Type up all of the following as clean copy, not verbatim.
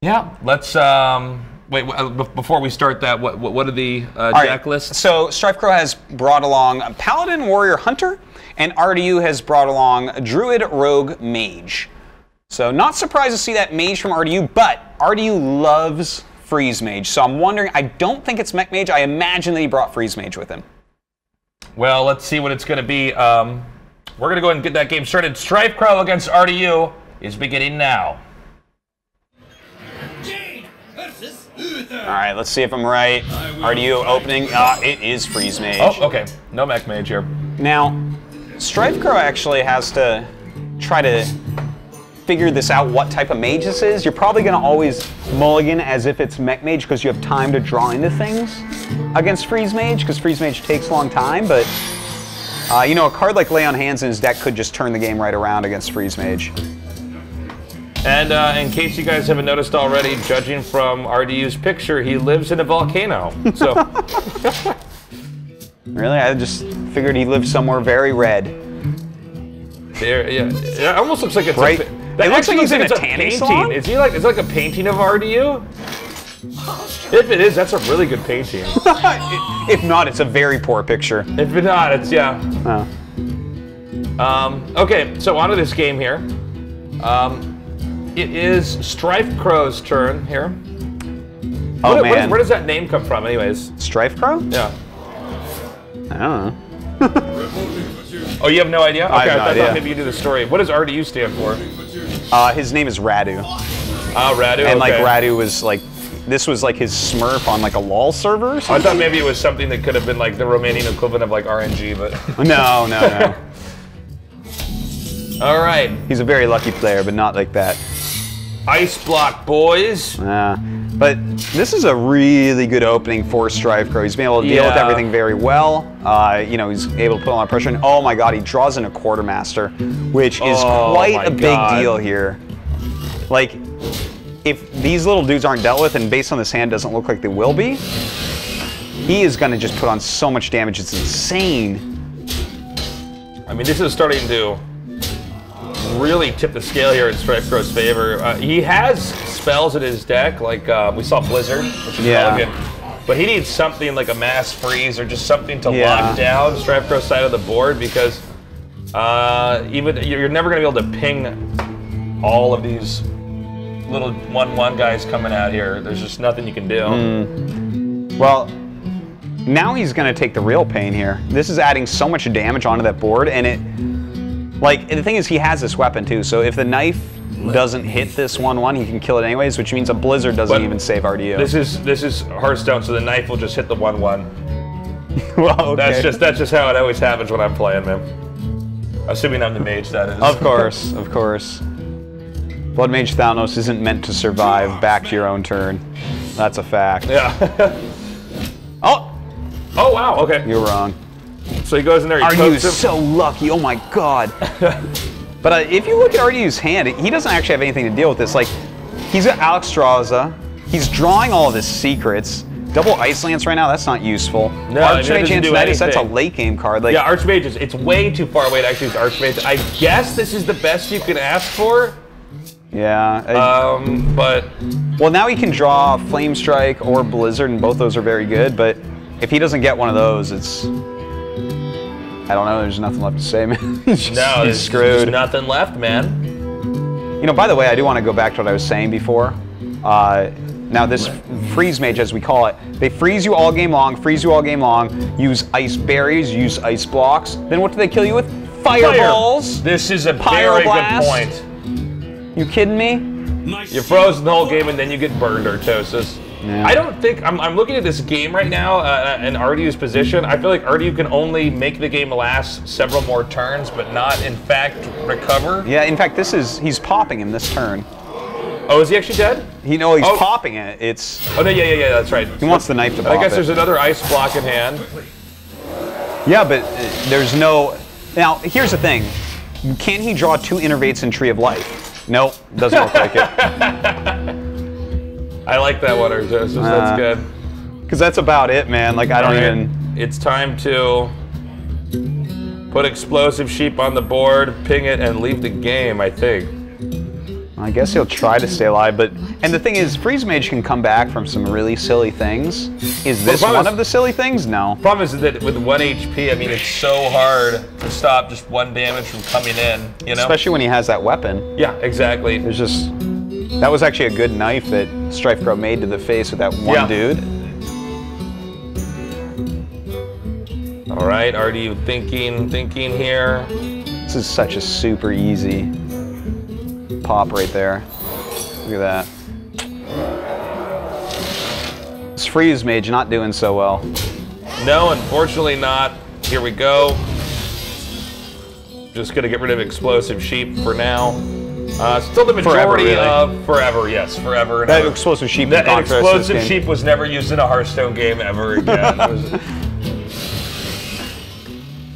Yeah, let's wait. Before we start that, what are the deck lists? So StrifeCro has brought along Paladin, Warrior, Hunter, and RDU has brought along Druid, Rogue, Mage. So not surprised to see that Mage from RDU, but RDU loves Freeze Mage. So I'm wondering, I don't think it's Mech Mage. I imagine that he brought Freeze Mage with him. Well, let's see what it's going to be. We're going to go ahead and get that game started. StrifeCro against RDU is beginning now. Alright, let's see if I'm right. RDU opening. It is Freeze Mage. Oh, okay. No Mech Mage here. Now, StrifeCro actually has to try to figure this out, what type of mage this is. You're probably going to always mulligan as if it's Mech Mage because you have time to draw into things against Freeze Mage, because Freeze Mage takes a long time, but you know, a card like Lay on Hands in his deck could just turn the game right around against Freeze Mage. And in case you guys haven't noticed already, judging from RDU's picture, he lives in a volcano. So, really, I just figured he lived somewhere very red. There, yeah, it almost looks like it's right. It looks like he's in a tanning salon. Is he like? It's like a painting of RDU. If it is, that's a really good painting. If not, it's a very poor picture. If it's not, it's yeah. Oh. Okay, so on to this game here. It is StrifeCro's turn here. Oh, man. Where does that name come from, anyways? StrifeCro? Yeah. I don't know. Oh, you have no idea? Okay, I thought maybe you knew the story. What does RDU stand for? His name is Radu. Oh, Radu. And like Radu was like, this was like his Smurf on like a LOL server or something? I thought maybe it was something that could have been like the Romanian equivalent of like RNG, but no. All right. He's a very lucky player, but not like that. Ice block, boys. But this is a really good opening for StrifeCro. He's been able to deal with everything very well. You know, he's able to put a lot of pressure. And oh my God, he draws in a Quartermaster, which is quite a big deal here. Like, if these little dudes aren't dealt with, and based on this hand doesn't look like they will be, he is going to just put on so much damage. It's insane. I mean, this is starting to really tip the scale here in StrifeCro's favor. He has spells in his deck, like we saw Blizzard, which is really good. But he needs something like a Mass Freeze or just something to lock down StrifeCro's side of the board, because even you're never going to be able to ping all of these little 1/1 guys coming out here. There's just nothing you can do. Well, now he's going to take the real pain here. This is adding so much damage onto that board, and it... Like, the thing is, he has this weapon too, so if the knife doesn't hit this 1/1, he can kill it anyways, which means a Blizzard doesn't even save RDU. This is Hearthstone, so the knife will just hit the 1/1. Well, okay. That's just how it always happens when I'm playing, man. Assuming I'm the mage, that is. Of course, of course. Blood Mage Thanos isn't meant to survive back to your own turn. That's a fact. Yeah. Oh wow, okay. You're wrong. So he goes in there, he RDU is so lucky, oh my God. But if you look at RDU's hand, he doesn't actually have anything to deal with this. Like, he's got Alexstrasza, he's drawing all of his secrets. Double Ice Lance right now, that's not useful. No, Archmage Antonitis, that's a late game card. Like, yeah, Archmage, it's way too far away to actually use Archmage. I guess this is the best you can ask for. Yeah. But... Well, now he can draw Flame Strike or Blizzard, and both those are very good, but if he doesn't get one of those, it's... I don't know, there's nothing left to say, man. He's screwed. There's nothing left, man. You know, by the way, I do want to go back to what I was saying before. Now this Freeze Mage, as we call it, they freeze you all game long, use ice berries, use ice blocks. Then what do they kill you with? Fireballs! Fire. This is a very good point. You kidding me? You're frozen the whole game and then you get burned, Artosis. Yeah. I don't think, I'm looking at this game right now in RDU's position. I feel like RDU can only make the game last several more turns, but not, in fact, recover. Yeah, in fact, he's popping him this turn. Oh, is he actually dead? He's popping it. It's... Oh, no, yeah, that's right. He wants the knife to pop I guess there's another ice block in hand. Yeah, but there's no... Now, here's the thing. Can he draw 2 Innervates in Tree of Life? Nope, doesn't look like it. I like that one, Artosis. That's good. Because that's about it, man. Like, I don't even... It's time to put Explosive Sheep on the board, ping it, and leave the game, I think. I guess he'll try to stay alive, but... And the thing is, Freeze Mage can come back from some really silly things. Is this one of the silly things? No. The problem is that with 1 HP, I mean, it's so hard to stop just 1 damage from coming in, you know? Especially when he has that weapon. Yeah, exactly. There's just... That was actually a good knife that StrifeCro made to the face with that one dude. All right, RDU thinking here. This is such a super easy pop right there. Look at that. This Freeze Mage not doing so well. No, unfortunately not. Here we go. Just gonna get rid of Explosive Sheep for now. Still the majority of forever, yes, forever. That Explosive Sheep. That Explosive Sheep was never used in a Hearthstone game ever again.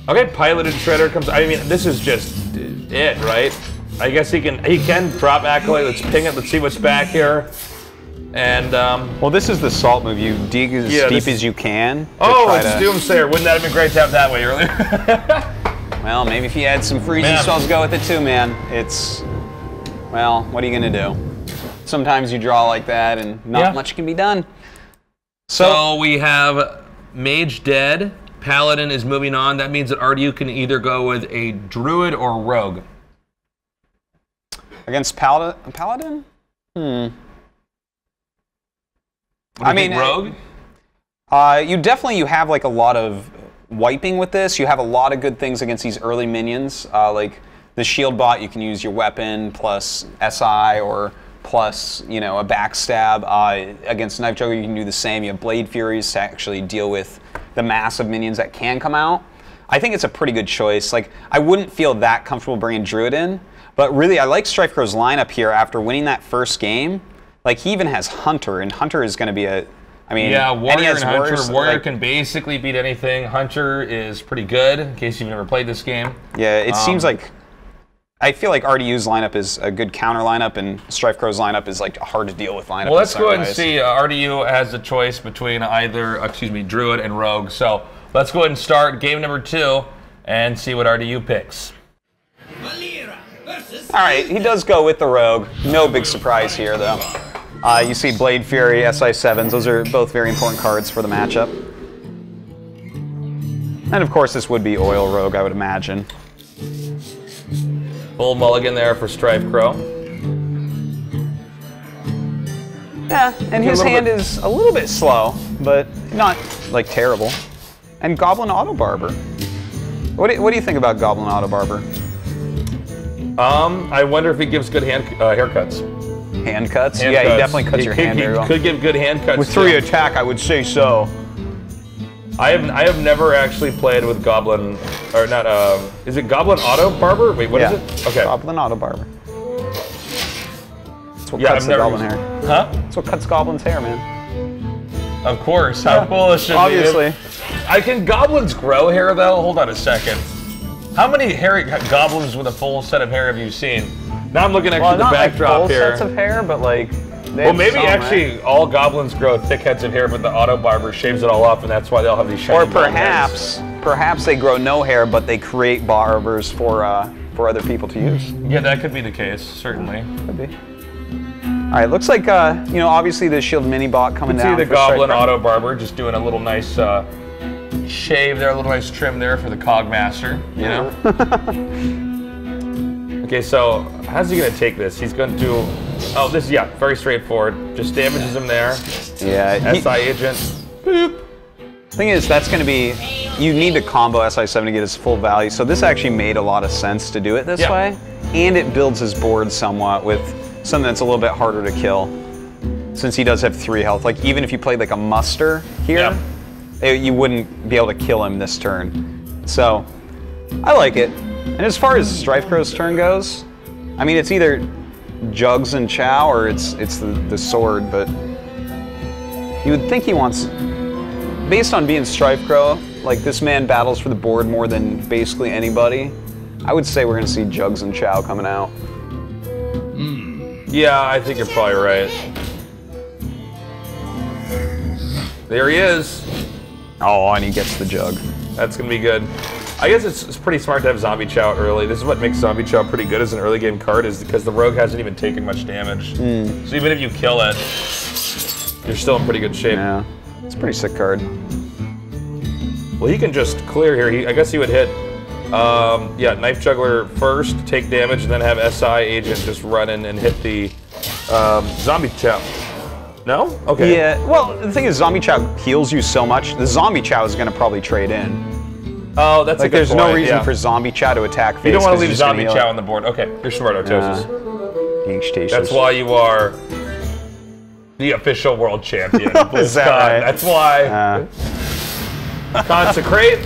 Okay, Piloted Shredder comes. I mean, this is just it, right? I guess he can drop Acolyte. Let's ping it. Let's see what's back here. And well, this is the salt move. You dig as deep as you can. Oh, it's Doomsayer. Wouldn't that have been great to have that way earlier? Well, maybe if you had some freezing spells to go with it too, man. It's, well, what are you gonna do? Sometimes you draw like that, and not much can be done. So we have Mage dead. Paladin is moving on. That means that RDU can either go with a Druid or Rogue. Against Paladin? I mean, Rogue? You have like a lot of wiping with this. You have a lot of good things against these early minions. Like the shield bot, you can use your weapon plus SI or plus, you know, a backstab. Against Knife Juggler, you can do the same. You have Blade Furies to actually deal with the massive minions that can come out. I think it's a pretty good choice. Like, I wouldn't feel that comfortable bringing Druid in, but really, I like StrifeCro's lineup here after winning that first game. Like, he even has Hunter, and Hunter is going to be a, I mean, yeah, Warrior and Hunter. Warrior like, can basically beat anything. Hunter is pretty good, in case you've never played this game. Yeah, it seems like, I feel like RDU's lineup is a good counter lineup, and StrifeCro's lineup is like a hard to deal with lineup. Well, let's go ahead and see. RDU has a choice between either, Druid and Rogue. So let's go ahead and start game number 2 and see what RDU picks. All right, he does go with the Rogue. No big surprise here, though. You see Blade Fury, SI7s. Those are both very important cards for the matchup. And of course, this would be Oil Rogue, I would imagine. Full mulligan there for StrifeCro. Yeah, and his hand is a little bit slow, but not like terrible. And Goblin Auto Barber. What do you think about Goblin Auto Barber? I wonder if he gives good haircuts. Handcuts? Yeah, he definitely cuts your hand very well. He could give good hand cuts. With 3 attack, I would say so. I have never actually played with Goblin, or not, is it Goblin Auto Barber? Wait, what is it? Okay. Goblin Auto Barber. That's what cuts the Goblin hair. Huh? That's what cuts Goblin's hair, man. Of course. How cool is it? Obviously. Can goblins grow hair, though? Hold on a second. How many hairy goblins with a full set of hair have you seen? Now I'm looking at the backdrop like full here. Sets of hair, but like. Well, maybe actually all goblins grow thick heads of hair, but the auto barber shaves it all off, and that's why they all have these shiny. Or perhaps they grow no hair, but they create barbers for other people to use. Yeah, that could be the case. Certainly. Could be. All right, looks like you know, obviously the shield mini bot coming down. See the goblin auto barber just doing a little nice shave there, a little nice trim there for the Cogmaster. You know. Okay, so how's he gonna take this? He's going to. Oh, this is very straightforward. Just damages him there. Yeah. SI agent. Boop. Thing is, that's going to be, you need to combo SI7 to get his full value. So this actually made a lot of sense to do it this way, and it builds his board somewhat with something that's a little bit harder to kill, since he does have 3 health. Like even if you played like a muster here, you wouldn't be able to kill him this turn. So I like it. And as far as StrifeCro's turn goes, I mean, it's either Jugs and Chow or it's the sword, but you would think he wants, based on being StrifeCro, like this man battles for the board more than basically anybody. I would say we're gonna see Jugs and Chow coming out. Yeah, I think you're probably right. There he is. Oh, and he gets the Jug. That's gonna be good. I guess it's pretty smart to have Zombie Chow early. This is what makes Zombie Chow pretty good as an early game card, is because the rogue hasn't even taken much damage. So even if you kill it, you're still in pretty good shape. Yeah, it's a pretty sick card. Well, he can just clear here. I guess he would hit, yeah, Knife Juggler first, take damage, and then have SI Agent just run in and hit the Zombie Chow. No? Okay. Yeah, well, the thing is, Zombie Chow heals you so much, the Zombie Chow is going to probably trade in. Oh, that's like, a good there's point. no reason for Zombie Chow to attack face. You don't want to leave Zombie Chow on the board. Okay, you're smart, Artosis. That's why you are the official world champion. Is that right? That's why. Consecrate.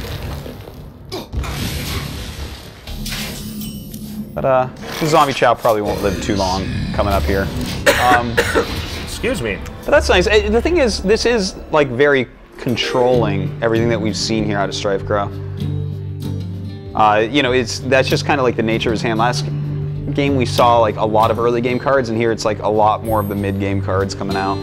But the Zombie Chow probably won't live too long coming up here. Excuse me. But that's nice. The thing is, this is like very controlling everything that we've seen here out of StrifeCro. You know, that's just kind of like the nature of his hand. Last game we saw like a lot of early game cards, and here it's like a lot more of the mid game cards coming out.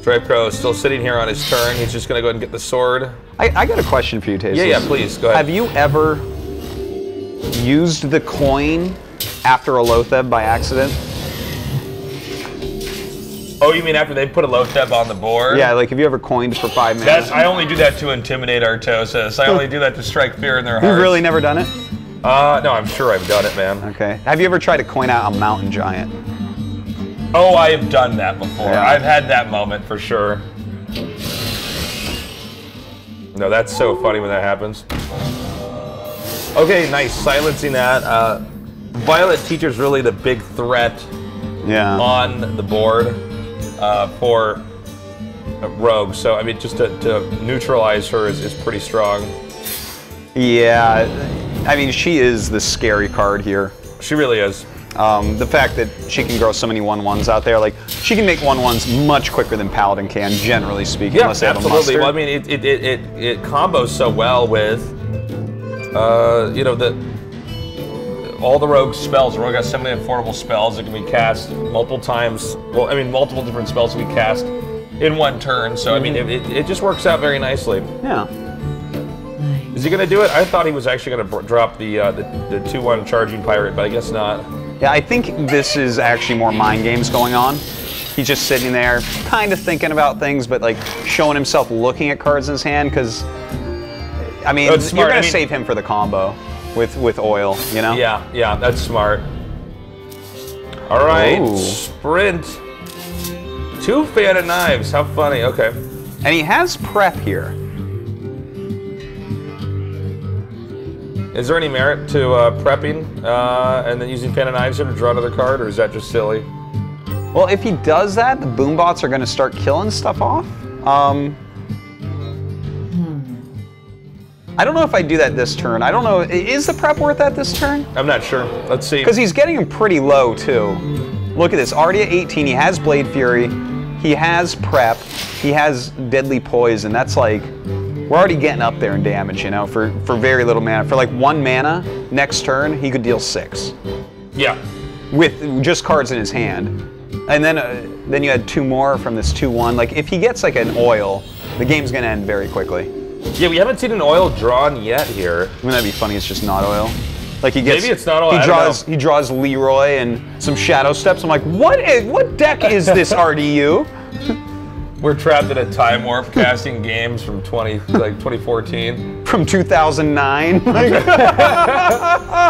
StrifeCro is still sitting here on his turn. He's just gonna go ahead and get the sword. I got a question for you, Taze. Yeah, please, go ahead. Have you ever used the coin after a Lotheb by accident? Oh, you mean after they put a Lotheb on the board? Yeah, like have you ever coined for 5 minutes? I only do that to intimidate Artosis. I only do that to strike fear in their hearts. You've really never done it? No, I'm sure I've done it, man. Okay. Have you ever tried to coin out a mountain giant? Oh, I have done that before. Yeah. I've had that moment for sure. No, that's so funny when that happens. Okay, nice. Silencing that. Violet Teacher's really the big threat on the board for Rogue. So, I mean, just to neutralize her is pretty strong. Yeah. I mean, she is the scary card here. She really is. The fact that she can grow so many 1/1s out there, like she can make 1/1s much quicker than Paladin can, generally speaking. Yeah, unless they absolutely. Have a well, I mean, it combos so well with, you know, all the Rogue spells. Rogue has so many affordable spells that can be cast multiple times. Well, I mean, multiple different spells can be cast in one turn. So I mean, it just works out very nicely. Yeah. Is he gonna do it? I thought he was actually gonna drop the 2/1 charging pirate, but I guess not. Yeah, I think this is actually more mind games going on. He's just sitting there, kind of thinking about things, but like showing himself looking at cards in his hand, because, I mean, you're going to save him for the combo with oil, you know? Yeah, that's smart. All right, sprint. 2 Fan of Knives, how funny, okay. And he has prep here. Is there any merit to prepping and then using Fan of Knives here to draw another card, or is that just silly? Well, if he does that, the Boombots are going to start killing stuff off. I don't know if I do that this turn. I don't know. Is the prep worth that this turn? I'm not sure. Let's see. Because he's getting him pretty low, too. Look at this. Already at 18, he has Blade Fury. He has prep. He has Deadly Poison. That's like... We're already getting up there in damage, you know, for very little mana. For like 1 mana, next turn, he could deal 6. Yeah. With just cards in his hand. And then you had 2 more from this 2/1. Like, if he gets like an oil, the game's gonna end very quickly. Yeah, we haven't seen an oil drawn yet here. Wouldn't that be funny? It's just not oil. Like he gets, maybe it's not oil. He draws Leroy and some Shadow Steps. I'm like, what deck is this, RDU? We're trapped in a time warp casting games from 2014. From 2009.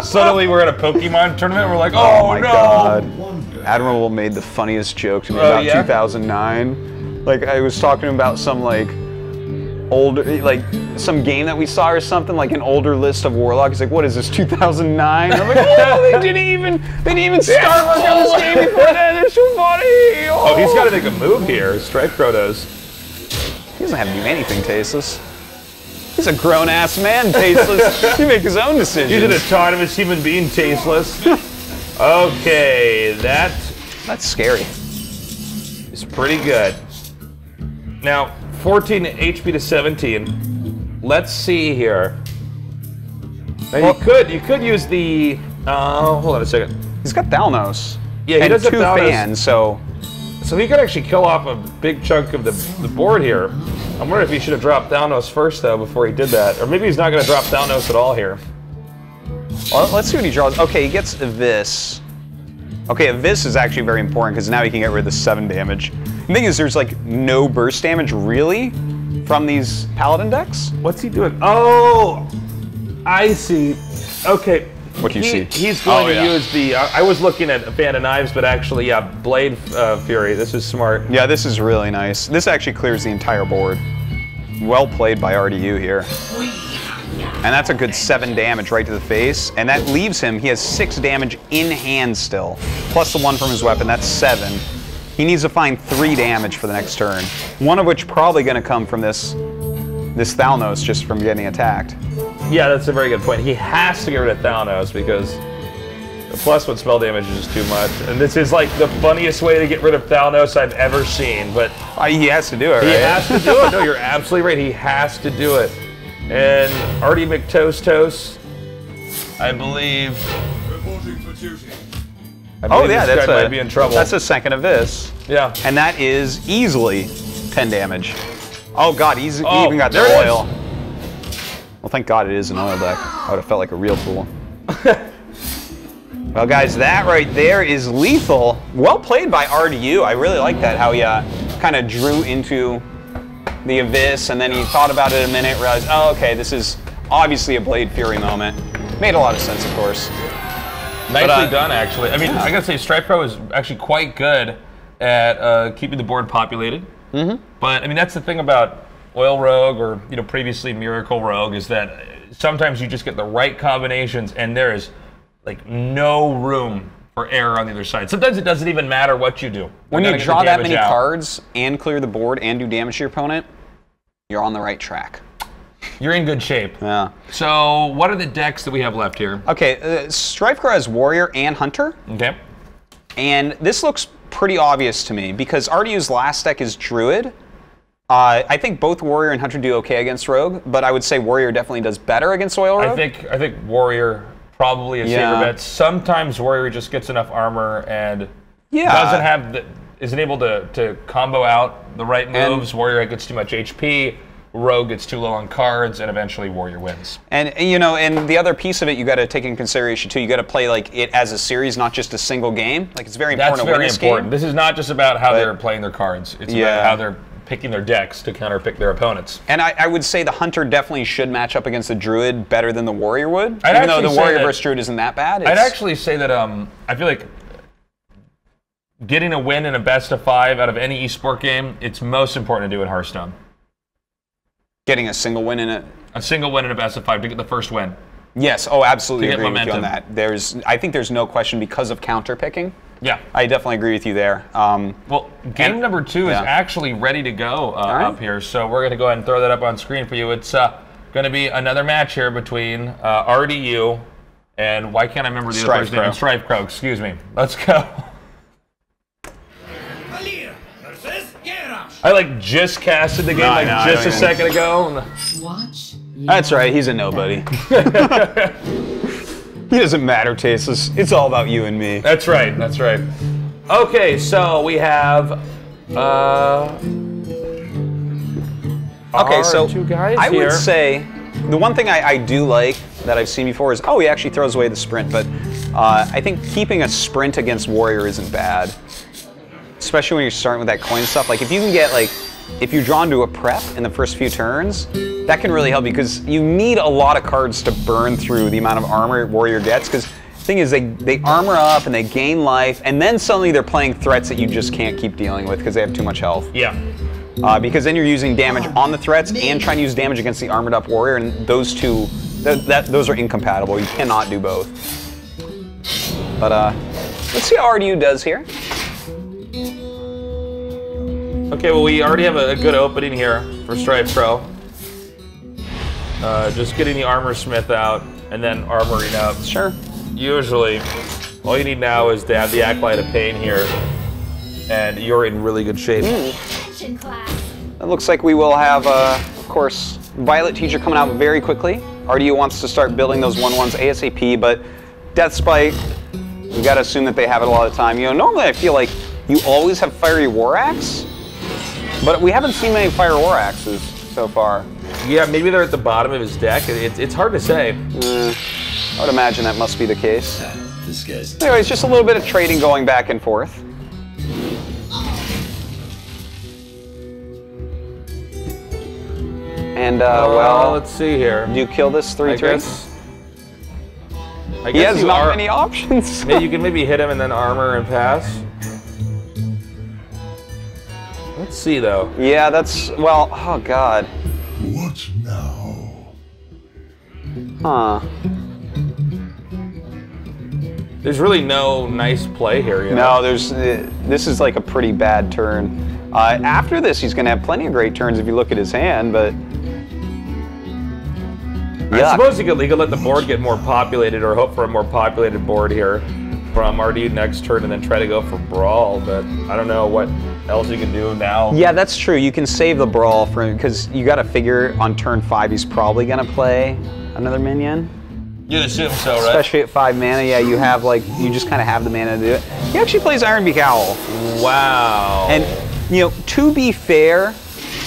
Suddenly we're at a Pokemon tournament. We're like, oh my God. Admiral made the funniest joke to me about 2009. Like I was talking about some like older, like some game that we saw or something, like an older list of Warlock. He's like, what is this, 2009? I'm like, oh, they didn't even start working on this game before that. It's so funny. Oh, he's got to make a move here. StrifeCro does. He doesn't have to do anything, Tasteless. He's a grown-ass man, Tasteless. He make his own decisions. He's an autonomous human being, Tasteless. Okay, that's scary. It's pretty good. Now, 14 HP to 17. Let's see here. Now you could use the. Hold on a second. He's got Thalnos. Yeah, he does have 2 fans, so he could actually kill off a big chunk of the board here. I'm wondering if he should have dropped Thalnos first, though, before he did that. Or maybe he's not going to drop Thalnos at all here. Well, let's see what he draws. Okay, he gets Abyss. Okay, Abyss is actually very important because now he can get rid of the 7 damage. The thing is, there's like no burst damage, really, from these Paladin decks. What's he doing? Oh, I see. Okay. What do you see? He's going to use the... I was looking at a fan of knives, but actually, yeah, Blade Fury. This is smart. Yeah, this is really nice. This actually clears the entire board. Well played by RDU here. And that's a good 7 damage right to the face. And that leaves him, he has 6 damage in hand still. Plus the 1 from his weapon, that's 7. He needs to find 3 damage for the next turn. One of which probably going to come from this Thalnos just from getting attacked. Yeah, that's a very good point. He has to get rid of Thalnos because the +1 spell damage is just too much. And this is like the funniest way to get rid of Thalnos I've ever seen. But he has to do it, right? He has to do it. No, you're absolutely right. He has to do it. And Artie McToast, I believe. Reporting for duty. Oh yeah, this guy might be in trouble. That's a second of this. Yeah. And that is easily 10 damage. Oh god, he even got the there oil. Well, thank god it is an oil deck. I would have felt like a real fool. Well guys, that right there is lethal. Well played by RDU. I really like that, how he kind of drew into the Abyss, and then he thought about it a minute, realized, oh, okay, this is obviously a Blade Fury moment. Made a lot of sense, of course. Nicely done, actually. I mean, I gotta say, StrifeCro is actually quite good at keeping the board populated. But I mean, that's the thing about Oil Rogue, or previously Miracle Rogue, is that sometimes you just get the right combinations, and there is like no room for error on the other side. Sometimes it doesn't even matter what you do. When you draw that many cards and clear the board and do damage to your opponent, you're on the right track. You're in good shape. Yeah. So what are the decks that we have left here? Okay, StrifeCro has Warrior and Hunter. Okay. And this looks pretty obvious to me because RDU's last deck is Druid. I think both Warrior and Hunter do okay against Rogue, but I would say Warrior definitely does better against Oil Rogue. I think Warrior probably a safer bet. Sometimes Warrior just gets enough armor and isn't able to combo out the right moves. Warrior gets too much HP. Rogue gets too low on cards, and eventually Warrior wins. And and the other piece of it you got to take in consideration too. You got to play like it as a series, not just a single game. Like it's very important to win this game. This is not just about how they're playing their cards. It's about how they're picking their decks to counterpick their opponents. And I would say the Hunter definitely should match up against the Druid better than the Warrior would. Even though the Warrior versus Druid isn't that bad. I'd actually say that I feel like getting a win in a best-of-5 out of any esport game, it's most important to do in Hearthstone. Getting a single win in it? A single win in a best-of-5 to get the first win. Yes, absolutely agree with you on that. I think there's no question because of counter picking. Yeah. I definitely agree with you there. Well, game number 2 is actually ready to go up here, so we're going to go ahead and throw that up on screen for you. It's going to be another match here between RDU and, why can't I remember the other person's name? StrifeCro, excuse me. Let's go. I just casted the game just a second ago. That's right, he's a nobody. He doesn't matter, Tasteless. It's all about you and me. That's right, that's right. Okay, so we have two guys I here. would say the one thing I do like that I've seen before is, he actually throws away the sprint, but I think keeping a sprint against Warrior isn't bad. Especially when you're starting with that coin stuff. Like if you can get if you're drawn to a prep in the first few turns, that can really help you because you need a lot of cards to burn through the amount of armor Warrior gets. Because the thing is, they armor up and they gain life, and then suddenly they're playing threats that you just can't keep dealing with because they have too much health. Yeah. Because then you're using damage on the threats and trying to use damage against the armored up Warrior, and those two, those are incompatible. You cannot do both. But let's see how RDU does here. Okay, well, we already have a good opening here for StrifeCro. Just getting the Armor Smith out and then armoring up. Sure. Usually, all you need now is to have the Acolyte of Pain here, and you're in really good shape. It looks like we will have, of course, Violet Teacher coming out very quickly. RDU wants to start building those 1/1s ASAP, but Death Spite, we got to assume that they have it a lot of time. Normally I feel like you always have Fiery War Axe, but we haven't seen many Fire War Axes. so far. Yeah, maybe they're at the bottom of his deck. It's hard to say. I would imagine that must be the case. Anyways, just a little bit of trading going back and forth. And, well, let's see here. Do you kill this 3/3? I guess he has not many options. Maybe you can maybe hit him and then armor and pass. Let's see, though. Yeah, that's, well, oh, God. What now? Huh. There's really no nice play here, you know? No, this is like a pretty bad turn. After this, he's going to have plenty of great turns if you look at his hand, but... I suppose he could let the board get more populated or hope for a more populated board here from RDU next turn and then try to go for Brawl, but I don't know what else you can do now. Yeah, that's true. You can save the Brawl for him because you got to figure on turn 5 he's probably going to play another minion. You'd assume so, right? Especially at 5 mana, yeah, you have like, you just kind of have the mana to do it. He actually plays Ironbeak Owl. Wow. And, you know, to be fair,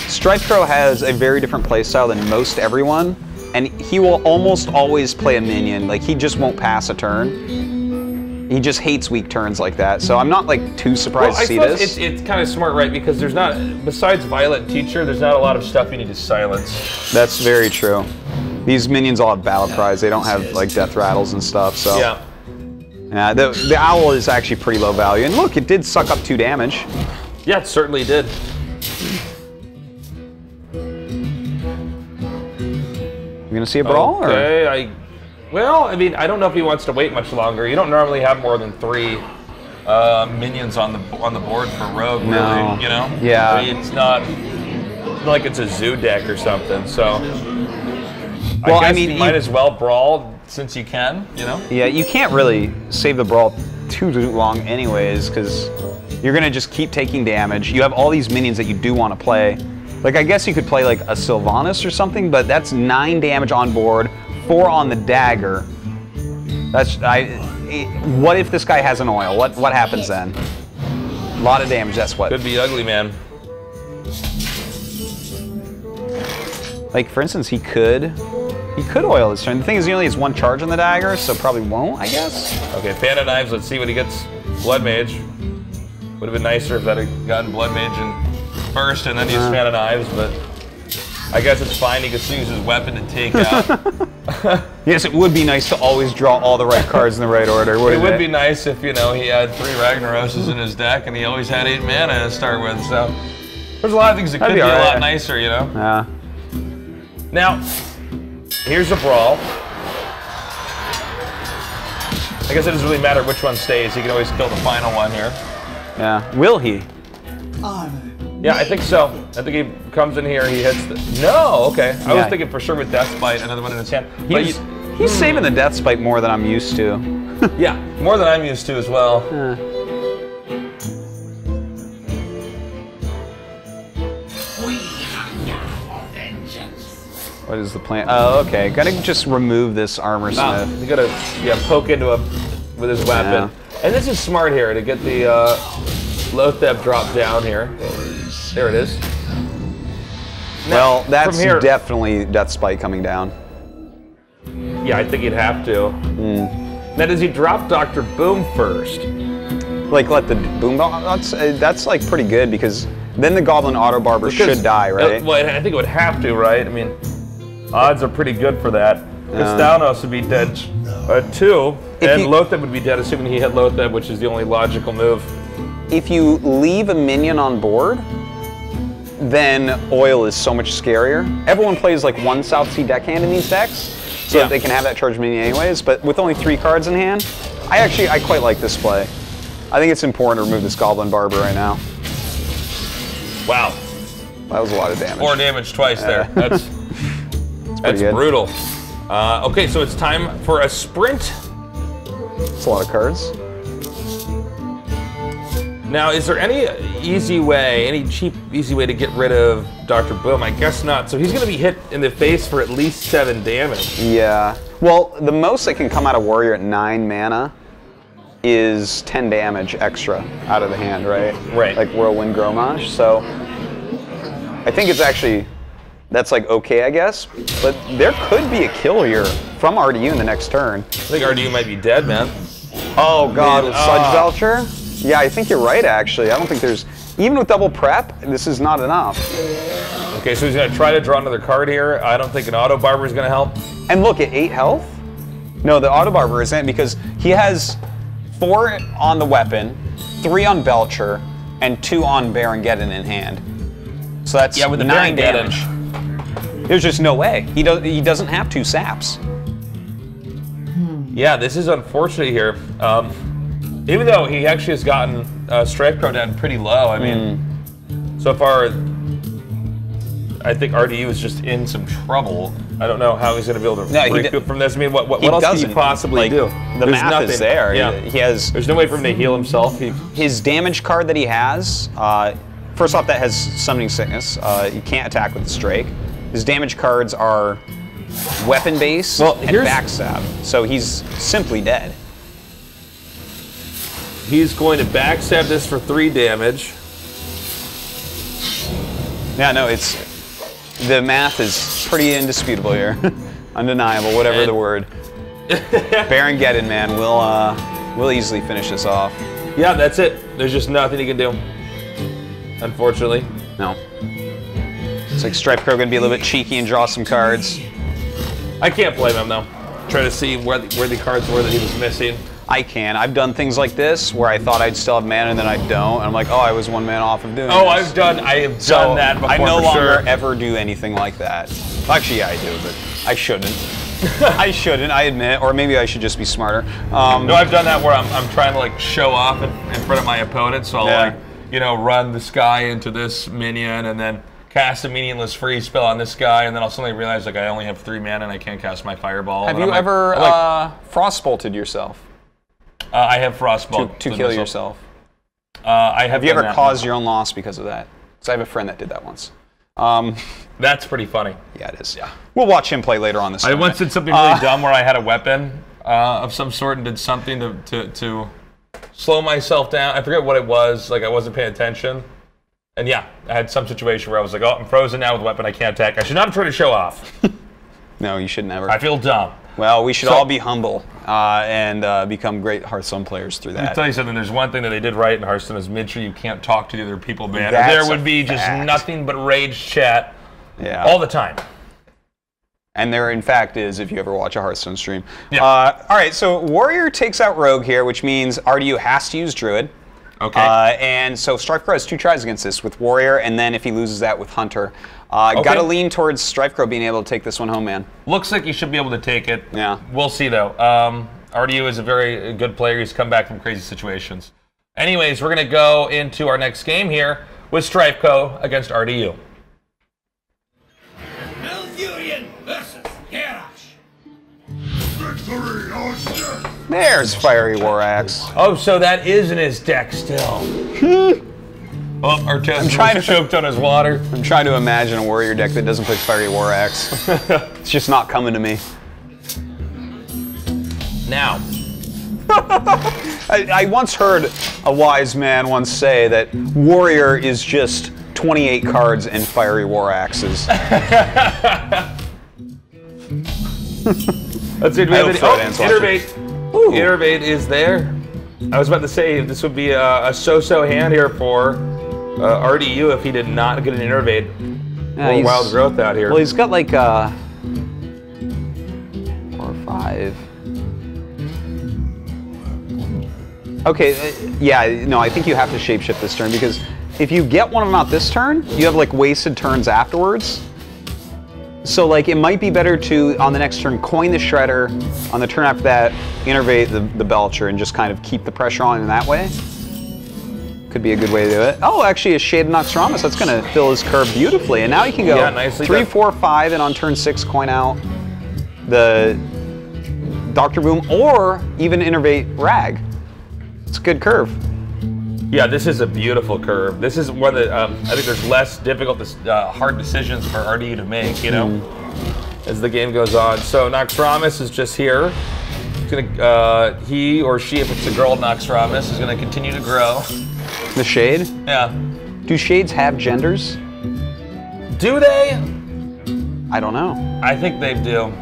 StrifeCro has a very different playstyle than most everyone, and he will almost always play a minion. Like, he just won't pass a turn. He just hates weak turns like that, so I'm not like too surprised to see this. It's kind of smart, right? Because there's not, besides Violet Teacher, there's not a lot of stuff you need to silence. That's very true. These minions all have battle cries. They don't have like death rattles and stuff, so. Yeah. Yeah, the owl is actually pretty low value. And look, it did suck up 2 damage. Yeah, it certainly did. You gonna see a Brawl? Okay, well, I mean, I don't know if he wants to wait much longer. You don't normally have more than 3 minions on the board for Rogue, really, No. you know? Yeah. I mean, it's not like it's a zoo deck or something, so. Well, I I guess mean, you might as well Brawl since you can, you know? Yeah, you can't really save the Brawl too long anyways, because you're gonna just keep taking damage. You have all these minions that you do want to play. Like, I guess you could play like a Sylvanas or something, but that's 9 damage on board, 4 on the dagger. What if this guy has an oil? What happens then? A lot of damage, that's what. Could be ugly, man. Like, for instance, he could oil this turn. The thing is, he only has 1 charge on the dagger, so probably won't, I guess. Okay, Fan of Knives, let's see what he gets. Blood Mage. Would have been nicer if that had gotten Blood Mage first and then use Fan of Knives, but I guess it's fine. He can use his weapon to take out. Yes, it would be nice to always draw all the right cards in the right order, wouldn't it? It would be nice if, you know, he had 3 Ragnaroses in his deck and he always had 8 mana to start with, so. There's a lot of things that could be a lot nicer, you know? Yeah. Now, here's a Brawl. I guess it doesn't really matter which one stays. He can always kill the final one here. Yeah. Will he? Yeah, I think so. I think he comes in here, he hits the... No, okay. I was thinking for sure with Deathbite, another one in his hand. He's saving the Deathspite more than I'm used to. Yeah, more than I'm used to as well. What is the plan? Oh, okay. Gotta just remove this Armor Smith. You gotta poke into him with his weapon. Yeah. And this is smart here to get the Lotheb drop down here. There it is. Now, Well, that's from here, definitely Deathspite coming down. Yeah, I think he'd have to. Now, does he drop Dr. Boom first? Like, let the Boom... That's like pretty good because then the Goblin Auto Barber should die, right? Well, I think it would have to, right? I mean, odds are pretty good for that. Because Thanos would be dead too, and Lotheb would be dead, assuming he hit Lotheb, which is the only logical move. If you leave a minion on board, then Oil is so much scarier. Everyone plays like 1 South Sea deckhand in these decks, so that they can have that charge minion anyways, but with only 3 cards in hand, I quite like this play. I think it's important to remove this Goblin Barber right now. Wow. That was a lot of damage. 4 damage twice there. That's brutal. Okay, so it's time for a sprint. It's a lot of cards. Now, is there any easy way, any cheap, easy way to get rid of Dr. Boom? I guess not. So he's going to be hit in the face for at least 7 damage. Yeah. Well, the most that can come out of Warrior at 9 mana is 10 damage extra out of the hand, right? Right. Like Whirlwind Gromage. So I think it's actually that's like okay, I guess. But there could be a kill here from RDU in the next turn. I think RDU might be dead, man. Oh god, with Sludge Belcher? Yeah, I think you're right actually. I don't think there's, even with double prep, this is not enough. Okay, so he's gonna try to draw another card here. I don't think an Auto Barber is gonna help. And look, at 8 health? No, the Auto Barber isn't, because he has 4 on the weapon, 3 on Belcher, and 2 on Barongeddon in hand. So that's with the 9 Barongeddon. damage. There's just no way. He doesn't have 2 saps. Yeah, this is unfortunate here. Even though he actually has gotten StrifeCro down pretty low, I mean, so far, I think RDU is just in some trouble. I don't know how he's going to be able to recoup from this. I mean, what else can he possibly do? The math is there. Yeah. He has. There's no way for him to heal himself. His damage card that he has, first off, that has Summoning Sickness. You can't attack with the Strike. His damage cards are weapon base and backstab, so he's simply dead. He's going to backstab this for 3 damage. Yeah, no, the math is pretty indisputable here. Undeniable, whatever the word. Barongeddon, man, we'll easily finish this off. Yeah, that's it. There's just nothing he can do, unfortunately. No. It's like StrifeCro gonna be a little bit cheeky and draw some cards. I can't blame him though. Try to see where the cards were that he was missing. I can. I've done things like this where I thought I'd still have mana and then I don't. And I'm like, oh, I was 1 mana off of doing this. I have done that before. I no for longer sure. ever do anything like that. Actually, yeah, I do, but I shouldn't. I shouldn't, I admit. Or maybe I should just be smarter. No, I've done that where I'm trying to like show off in front of my opponent. So I'll like, you know, run this guy into this minion and then cast a meaningless freeze spell on this guy, and then I'll suddenly realize like I only have 3 mana and I can't cast my fireball. Have you ever frostbolted yourself? I have frostbolt to kill yourself. Have you ever caused your own loss because of that? Because I have a friend that did that once. That's pretty funny. Yeah, it is. Yeah. We'll watch him play later on this. I once did something really dumb where I had a weapon of some sort and did something to slow myself down. I forget what it was. Like I wasn't paying attention. And yeah, I had some situation where I was like, oh, I'm frozen now with a weapon I can't attack. I should not try to show off. No, you should never. I feel dumb. Well, we should all be humble and become great Hearthstone players through that. Let me tell you something. There's one thing that they did right in Hearthstone is make sure you can't talk to the other people, man. There would be just nothing but rage chat all the time. And there, in fact, is if you ever watch a Hearthstone stream. Yeah. All right, so Warrior takes out Rogue here, which means RDU has to use Druid. Okay. And so StrifeCro has 2 tries against this with Warrior, and then if he loses that with Hunter. Gotta lean towards StrifeCro being able to take this one home, man. Looks like he should be able to take it. Yeah. We'll see, though. RDU is a very good player. He's come back from crazy situations. Anyways, we're going to go into our next game here with StrifeCro against RDU. Malfurion versus Garrosh. Victory, Oscar! There's Fiery War Axe. Oh, so that is in his deck still. Oh, Artest choked on his water. I'm trying to imagine a Warrior deck that doesn't play Fiery War Axe. It's just not coming to me. Now. I once heard a wise man once say that Warrior is just 28 cards and Fiery War Axes. Let's see, do we have any? Innervate. Innervate is there. I was about to say this would be a so-so hand here for RDU if he did not get an Innervate or Wild Growth out here. Well, he's got like 4 or 5. Okay, yeah, no, I think you have to shapeshift this turn because if you get one of them out this turn, you have like wasted turns afterwards. So like it might be better to, on the next turn, coin the Shredder, on the turn after that, innervate the Belcher and just kind of keep the pressure on in that way. Could be a good way to do it. Oh, actually a Shade of Noxramas, that's gonna fill his curve beautifully. And now he can go 3, 4, 5, and on turn 6 coin out the Dr. Boom or even innervate Rag. It's a good curve. Yeah, this is a beautiful curve. This is one that I think there's less difficult, hard decisions for RDU to make, you know, as the game goes on. So Noxramas is just here. It's gonna, he or she, if it's a girl Noxramas, is gonna continue to grow. The Shade? Yeah. Do Shades have genders? Do they? I don't know. I think they do.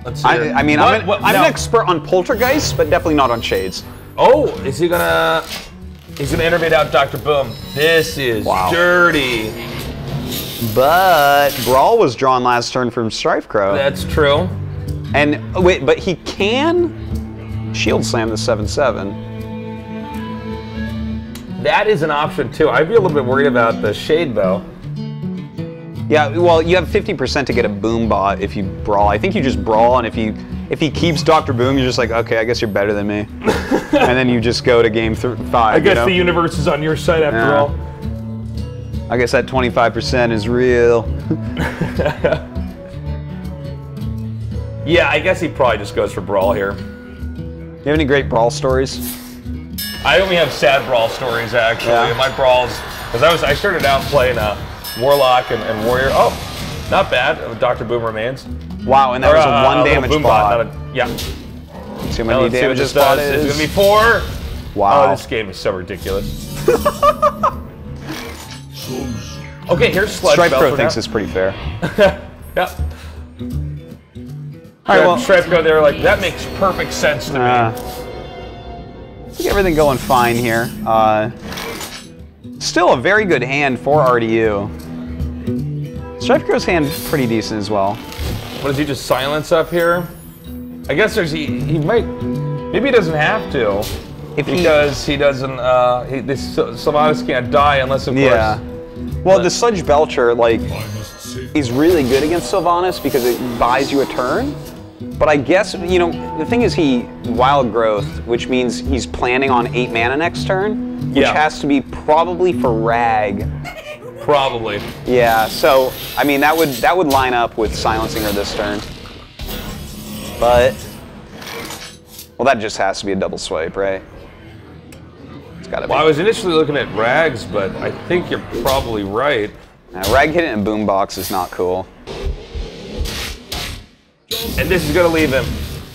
Let's see. I mean, I'm no. an expert on poltergeists, but definitely not on shades. Oh, is he gonna? He's gonna innervate out Dr. Boom. This is dirty. But Brawl was drawn last turn from StrifeCro. That's true. And wait, but he can shield slam the 7/7. That is an option too. I'd be a little bit worried about the shade though. Yeah, well, you have 50% to get a Boom bot if you Brawl. I think you just Brawl, and if he keeps Dr. Boom, you're just like, okay, I guess you're better than me. And then you just go to game 5. I guess the universe is on your side after all. I guess that 25% is real. Yeah, I guess he probably just goes for Brawl here. You have any great Brawl stories? I only have sad Brawl stories actually. Yeah. My Brawls, because I started out playing Warlock and Warrior. Oh, not bad. Dr. Boom remains. Wow, and that was a 1 damage bot. Yeah. See how many damage this bot is? It's gonna be 4. Wow. Oh, this game is so ridiculous. Okay, here's Sludge StrifeCro thinks it's pretty fair. Yep. All right, well, StrifeCro, they're like, that makes perfect sense to me. I think everything going fine here. Still a very good hand for RDU. StrifeCro's hand pretty decent as well. What does he just silence up here? I guess he might, maybe he doesn't have to. Because he doesn't, Sylvanas can't die unless, of course. Well, the Sludge Belcher, like, he's really good against Sylvanas because it buys you a turn. But I guess, you know, the thing is he Wild Growth, which means he's planning on 8 mana next turn, which has to be probably for Rag. Probably. Yeah, so, I mean, that would line up with silencing her this turn. But, well, that just has to be a double swipe, right? It's gotta be. Well, I was initially looking at Rags, but I think you're probably right. Rag hitting a boombox is not cool. And this is going to leave him,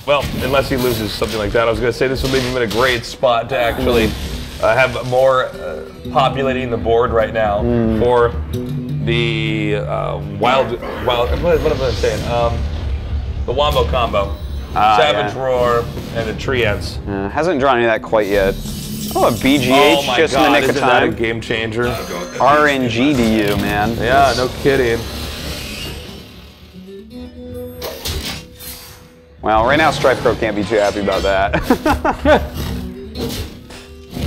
well, unless he loses something like that. I was going to say this would leave him in a great spot to actually have more populating the board right now for the wild, what am I saying? The Wombo combo. Savage Roar and the Treants. Hasn't drawn any of that quite yet. Oh, a BGH just in the nick of time. That a game changer? RNG to you, man. Yeah, no kidding. Well, right now StrifeCro can't be too happy about that.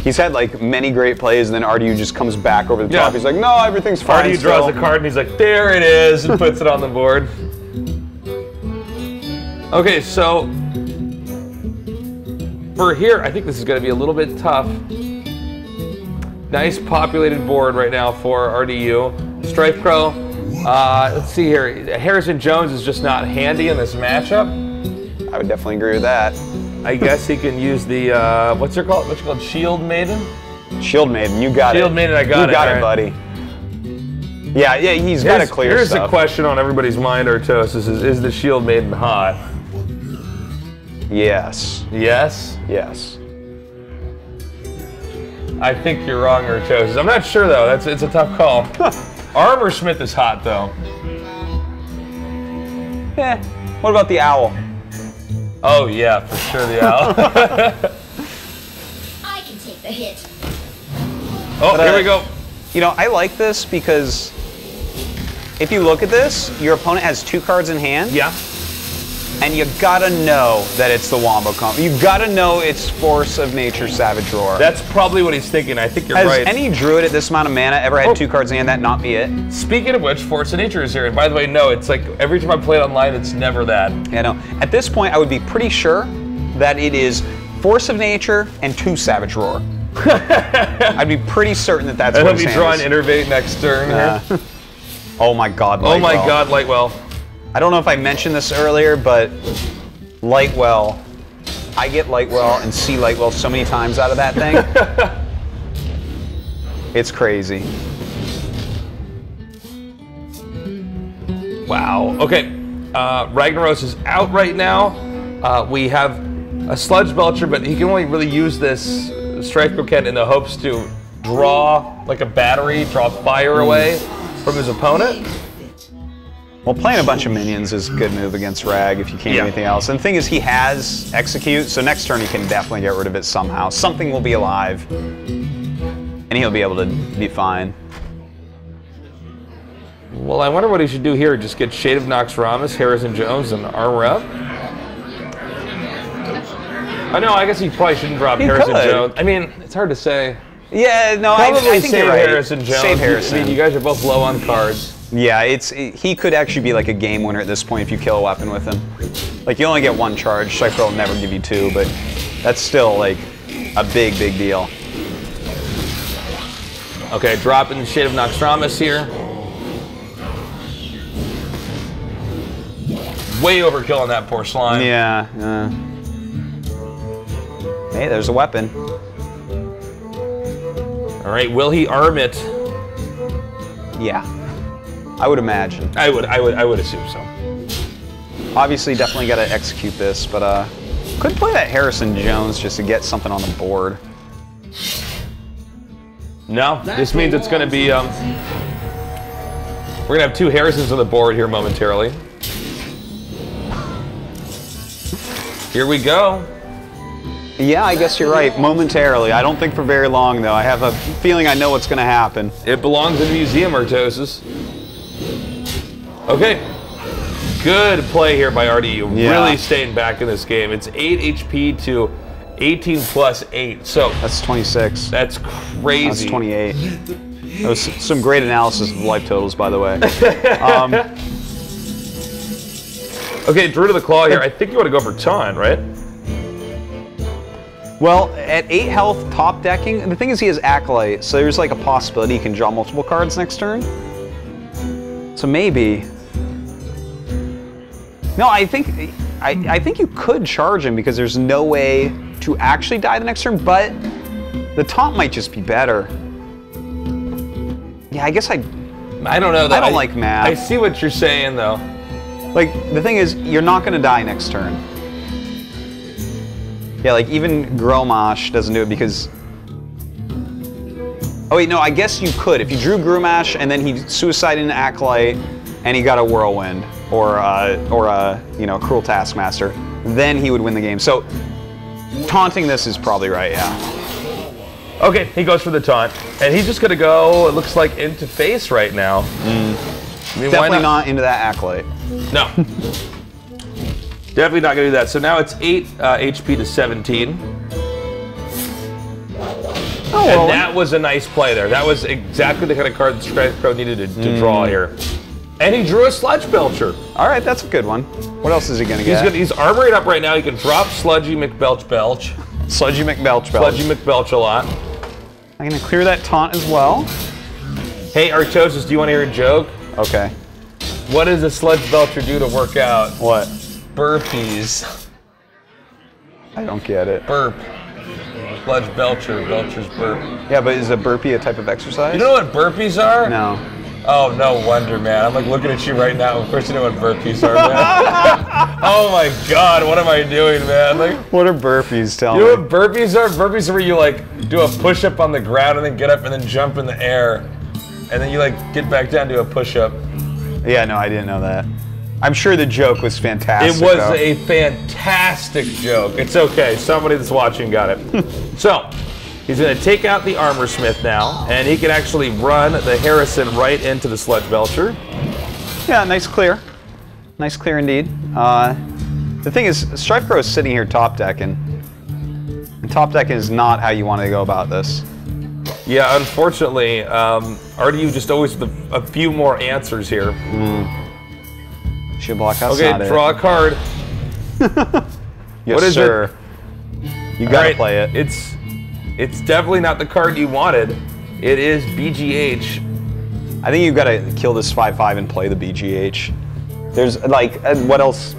He's had like many great plays, and then RDU just comes back over the top. He's like, no, everything's fine. RDU draws a card, and he's like, there it is, and puts it on the board. Okay, so for here, I think this is going to be a little bit tough. Nice populated board right now for RDU. StrifeCro, let's see here. Harrison Jones is just not handy in this matchup. I would definitely agree with that. I guess he can use the, what's it called? Shield Maiden? Shield Maiden, you got it. Shield Maiden, I got it. You got it, buddy. Yeah, he's got to clear Here's stuff. a question on everybody's mind, Artosis, is the Shield Maiden hot? Yes. Yes? Yes. I think you're wrong, Artosis. I'm not sure, though. It's a tough call. Armor Smith is hot, though. What about the Owl? Oh, yeah, for sure, the Owl. I can take the hit. Oh, here we go. You know, I like this because if you look at this, your opponent has 2 cards in hand. Yeah. And you gotta know that it's the Wombo combo. You gotta know it's Force of Nature Savage Roar. That's probably what he's thinking. I think you're right. Has any druid at this amount of mana ever had 2 cards in hand? That not be it? Speaking of which, Force of Nature is here. And by the way, no, it's like every time I play it online, it's never that. Yeah, no. At this point, I would be pretty sure that it is Force of Nature and 2 Savage Roar. I'd be pretty certain that that's what he'll be drawing Innervate next turn. Oh my God, Lightwell. Oh my God, Lightwell. I don't know if I mentioned this earlier, but Lightwell, I get Lightwell and see Lightwell so many times out of that thing. It's crazy. Wow. Okay, Ragnaros is out right now. We have a Sludge Belcher, but he can only really use this StrifeCro Ken in the hopes to draw like a battery, draw fire away from his opponent. Well, playing a bunch of minions is a good move against Rag if you can't do anything else. And the thing is, he has Execute, so next turn he can definitely get rid of it somehow. Something will be alive, and he'll be able to be fine. Well, I wonder what he should do here. Just get Shade of Noxramas, Harrison Jones, and armor up. I know. I guess he probably shouldn't drop Harrison Jones. I mean, it's hard to say. Yeah, no, probably I think save you're right. Harrison Jones. Save Harrison. I mean, you guys are both low on cards. Yeah, he could actually be like a game winner at this point if you kill a weapon with him. Like, you only get one charge. StrifeCro will never give you two, but that's still like a big, big deal. Okay, dropping Shade of Noxramas here. Way overkill on that poor slime. Yeah. Hey, there's a weapon. All right, will he arm it? Yeah, I would imagine. I would assume so. Obviously, definitely got to execute this, but could play that Harrison Jones just to get something on the board. No, this means it's going to be. We're going to have two Harrisons on the board here momentarily. Here we go. Yeah, I guess you're right. Momentarily. I don't think for very long, though. I have a feeling I know what's going to happen. It belongs in the museum, Artosis. Okay. Good play here by RDU. Yeah. Really staying back in this game. It's 8 HP to 18 plus 8. So that's 26. That's crazy. That's 28. That was some great analysis of life totals, by the way. Okay, Druid of the Claw here. I think you want to go for taunt, right? Well, at 8 health, top decking, the thing is he has Acolyte, so there's like a possibility he can draw multiple cards next turn. So maybe. No, I think you could charge him because there's no way to actually die the next turn, but the taunt might just be better. Yeah, I guess I don't know. I don't like math. I see what you're saying, though. Like, the thing is, you're not going to die next turn. Yeah, like, even Gromash doesn't do it because... Oh, wait, no, I guess you could. If you drew Grumash and then he suicided into Acolyte and he got a Whirlwind or a you know, Cruel Taskmaster, then he would win the game. So, taunting this is probably right, yeah. Okay, he goes for the taunt. And he's just going to go, it looks like, into face right now. I mean, definitely not into that Acolyte. No. Definitely not going to do that. So now it's 8 HP to 17. Oh, well. And that was a nice play there. That was exactly the kind of card that StrifeCro needed to draw here. And he drew a Sludge Belcher. All right, that's a good one. What else is he going to get? He's armoring up right now. He can drop Sludgy McBelch. Sludgy McBelch. Sludgy McBelch a lot. I'm going to clear that taunt as well. Hey, Artosis, do you want to hear a joke? Okay. What does a Sludge Belcher do to work out? What? Burpees. I don't get it. Burp. Sludge Belcher. Belcher's burp. Yeah, but is a burpee a type of exercise? You know what burpees are? No. Oh, no wonder, man. I'm like looking at you right now. Of course you know what burpees are, man. Oh my God, what am I doing, man? Like, what are burpees? Tell me. You know what burpees are? Burpees are where you like do a push-up on the ground and then get up and then jump in the air. And then you like get back down to a push-up. Yeah, no, I didn't know that. I'm sure the joke was fantastic. It was a fantastic joke. It's okay. Somebody that's watching got it. So, he's going to take out the Armor Smith now, and he can actually run the Harrison right into the Sludge Belcher. Yeah, nice clear. Nice clear indeed. The thing is, StrifeCro is sitting here top decking. And top decking is not how you want to go about this. Yeah, unfortunately, RDU just always with a few more answers here. Should block out. Okay, draw a card. Yes, what is sir. You gotta play it. It's definitely not the card you wanted. It is BGH. I think you've got to kill this 5/5 and play the BGH. There's like, what else?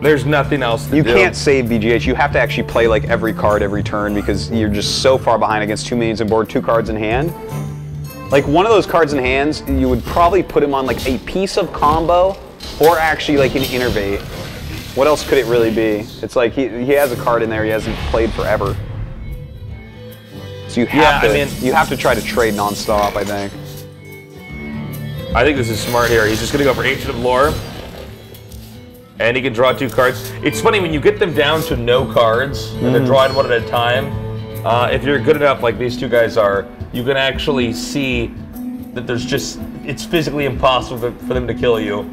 There's nothing else to do. You can't save BGH. You have to actually play like every card every turn because you're just so far behind against 2 minions on board, 2 cards in hand. Like one of those cards in hands, you would probably put him on like a piece of combo or actually like an innervate. What else could it really be? It's like he has a card in there he hasn't played forever. So you have you have to try to trade nonstop, I think. I think this is smart here. He's just going to go for Ancient of Lore. And he can draw 2 cards. It's funny, when you get them down to no cards, and they're drawing one at a time, if you're good enough like these 2 guys are, you can actually see that there's just, it's physically impossible for them to kill you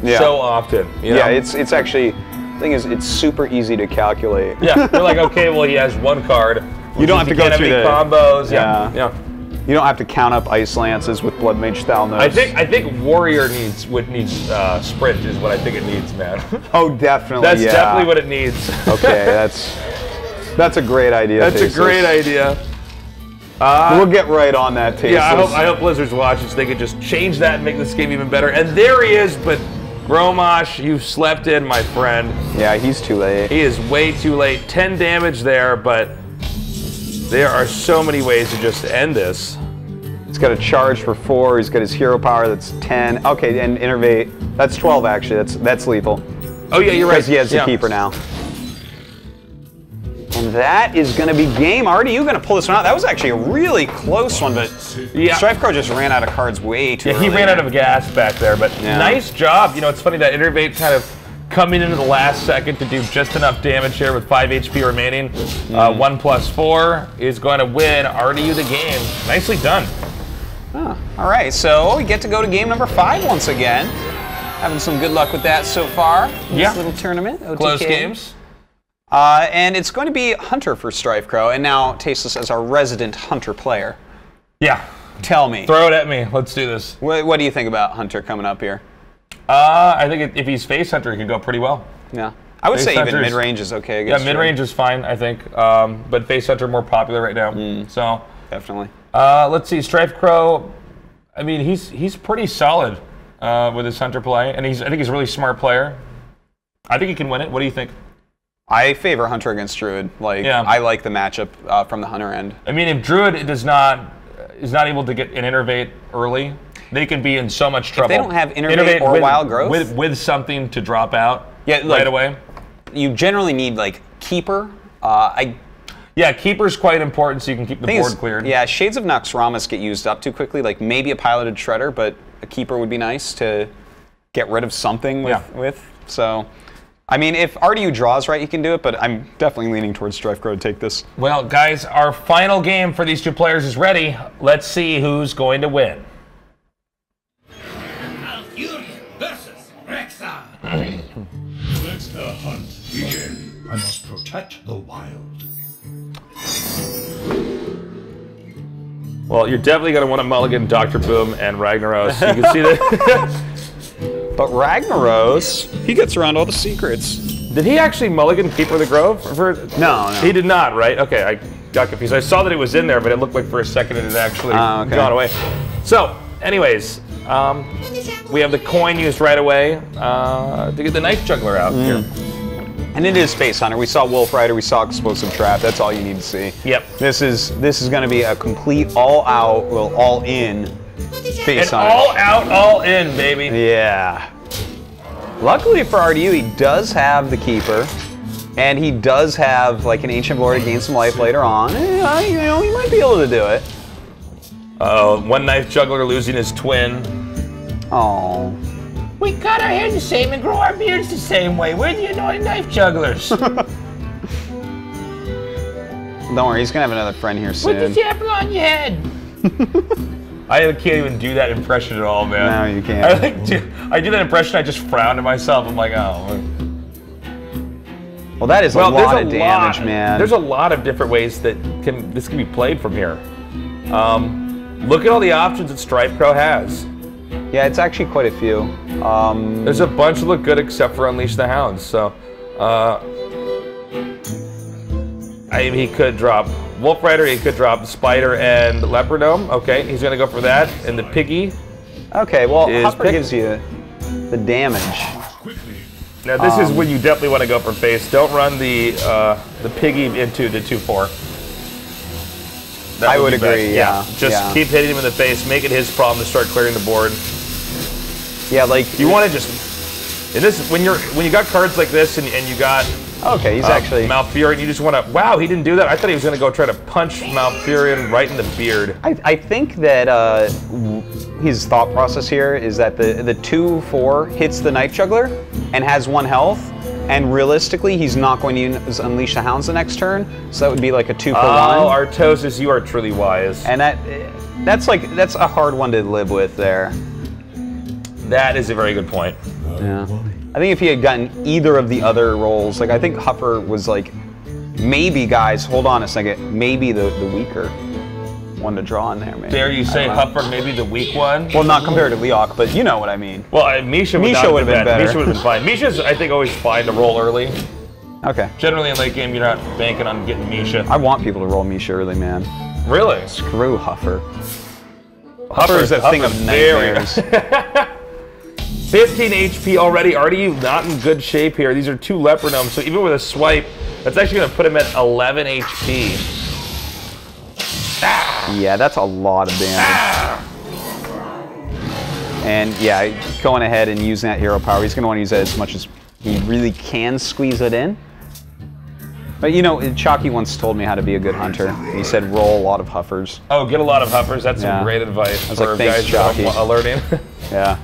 so often. You know? Yeah, it's actually, the thing is, it's super easy to calculate. Yeah, you're like, okay, well, he has 1 card. You don't have to go through the combos. Yeah. Yeah. You don't have to count up Ice Lances with Blood Mage Thalnos. I think Warrior needs Sprint is what I think it needs, man. Oh, definitely. That's definitely what it needs. Okay, that's a great idea. That's a great idea. We'll get right on that, Tasis. Yeah, I hope Blizzard's watching so they could just change that and make this game even better. And there he is, but Gromosh, you've slept in, my friend. Yeah, he's too late. He is way too late. 10 damage there, but there are so many ways to just end this. He's got a charge for 4. He's got his hero power that's 10. Okay, and Innervate. That's 12 actually. That's lethal. Oh yeah, you're right. Because he has the keeper now. And that is going to be game. RDU going to pull this one out. That was actually a really close one, but StrifeCro just ran out of cards way too early. He ran out of gas back there, but nice job. You know, it's funny that Innervate kind of coming into the last second to do just enough damage here with 5 HP remaining. 1+4 is going to win RDU the game. Nicely done. Oh, all right, so we get to go to game number 5 once again. Having some good luck with that so far. This little tournament. OTK. Close games. And it's going to be Hunter for StrifeCro, and now Tasteless as our resident Hunter player. Yeah. Tell me. Throw it at me. Let's do this. What do you think about Hunter coming up here? I think if he's Face Hunter, he could go pretty well. Yeah. I would say even mid-range is okay against mid-range is fine, I think. But Face Hunter more popular right now. So definitely. Let's see, StrifeCro, I mean, he's pretty solid with his Hunter play, and I think he's a really smart player. I think he can win it. What do you think? I favor Hunter against Druid. I like the matchup from the Hunter end. I mean, if Druid is not able to get an Innervate early, they can be in so much trouble. If they don't have Innervate or Wild Growth with something to drop out right away. You generally need Keeper. Yeah, Keeper's quite important so you can keep the board cleared. Yeah, Shades of Noxramas get used up too quickly. Maybe a piloted Shredder, but a Keeper would be nice to get rid of something with. So, I mean, if RDU draws right, you can do it, but I'm definitely leaning towards StrifeCro to take this. Well, guys, our final game for these 2 players is ready. Let's see who's going to win. Versus Rexa. Let the hunt begin. I must protect the wild. Well, you're definitely going to want to mulligan Dr. Boom and Ragnaros. You can see that. But Ragnaros, he gets around all the secrets. Did he actually mulligan Keeper of the Grove? No. He did not, right? Okay, I got confused. I saw that it was in there, but it looked like for a second it had actually gone away. So, anyways, we have the coin used right away to get the Knife Juggler out here. And it is Space Hunter. We saw Wolf Rider, we saw Explosive Trap. That's all you need to see. Yep. This is going to be a complete all-out, all-in Space Hunter. All out, all in, baby. Yeah. Luckily for RDU, he does have the Keeper, and he does have an Ancient Lord to gain some life later on. You know, he might be able to do it. One Knife Juggler losing his twin. Oh. We cut our hair the same and grow our beards the same way. We're the annoying Knife Jugglers. Don't worry, he's gonna have another friend here soon. Put the apple on your head. I can't even do that impression at all, man. No, you can't. I do that impression, I just frown to myself. I'm like, oh. Well, that is a lot of damage, man. There's a lot of different ways that this can be played from here. Look at all the options that StrifeCro has. Yeah, it's actually quite a few. There's a bunch that look good except for Unleash the Hounds. So, he could drop Wolf Rider, he could drop Spider and Leopardome. Okay, he's gonna go for that. And the Piggy. Okay, well, Hopper gives you the damage. Now this is when you definitely want to go for face. Don't run the Piggy into the 2/4. I would agree, yeah. Just keep hitting him in the face, make it his problem to start clearing the board. Yeah, you want to just when you got cards like this and you got Okay, he's actually... Malfurion, you just want to... Wow, he didn't do that. I thought he was going to go try to punch Malfurion right in the beard. I think that his thought process here is that the 2/4 hits the Knife Juggler and has 1 health, and realistically, he's not going to use Unleash the Hounds the next turn, so that would be like a 2 for 1. Oh, Artosis, you are truly wise. And that's a hard one to live with there. That is a very good point. Yeah. I think if he had gotten either of the other roles, like I think Huffer was like, maybe guys, hold on a second, maybe the weaker one to draw in there, maybe. Dare you say Huffer maybe the weak one? Well, not compared to Leok, but you know what I mean. Well, Misha would have been better. Misha would have been fine. Misha's, I think, always fine to roll early. Okay. Generally in late game, you're not banking on getting Misha. I want people to roll Misha early, man. Really? Screw Huffer. Huffer is a thing of nightmares. 15 HP already. RDU not in good shape here. These are 2 Leopardomes, so even with a swipe, that's actually going to put him at 11 HP. Ah. Yeah, that's a lot of damage. Ah. And yeah, going ahead and using that hero power, he's going to want to use it as much as he really can squeeze it in. But you know, Chalky once told me how to be a good hunter. He said roll a lot of Huffers. Oh, get a lot of Huffers. That's some great advice for like, thanks, guys Chalky. alerting. Yeah.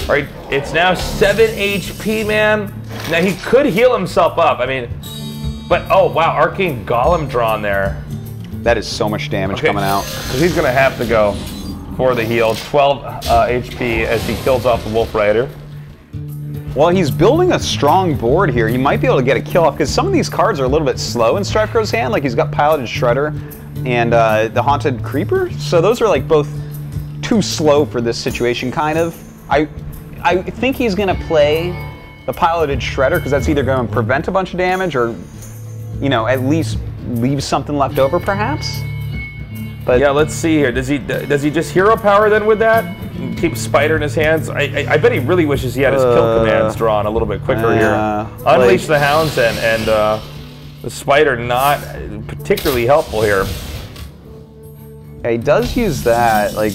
All right, it's now 7 HP, man. Now he could heal himself up. I mean, but oh wow, Arcane Golem drawn there. That is so much damage coming out. Because he's gonna have to go for the heal. 12 HP as he kills off the Wolf Rider. Well, he's building a strong board here. He might be able to get a kill off because some of these cards are a little bit slow in StrifeCro's hand. Like he's got Piloted Shredder and the Haunted Creeper. So those are like both too slow for this situation, kind of. I think he's going to play the Piloted Shredder because that's either going to prevent a bunch of damage or, you know, at least leave something left over, perhaps. But yeah, let's see here. Does he just hero power then with that? Keep Spider in his hands. I bet he really wishes he had his kill commands drawn a little bit quicker here. Unleash the Hounds and the Spider not particularly helpful here. Yeah, he does use that. Like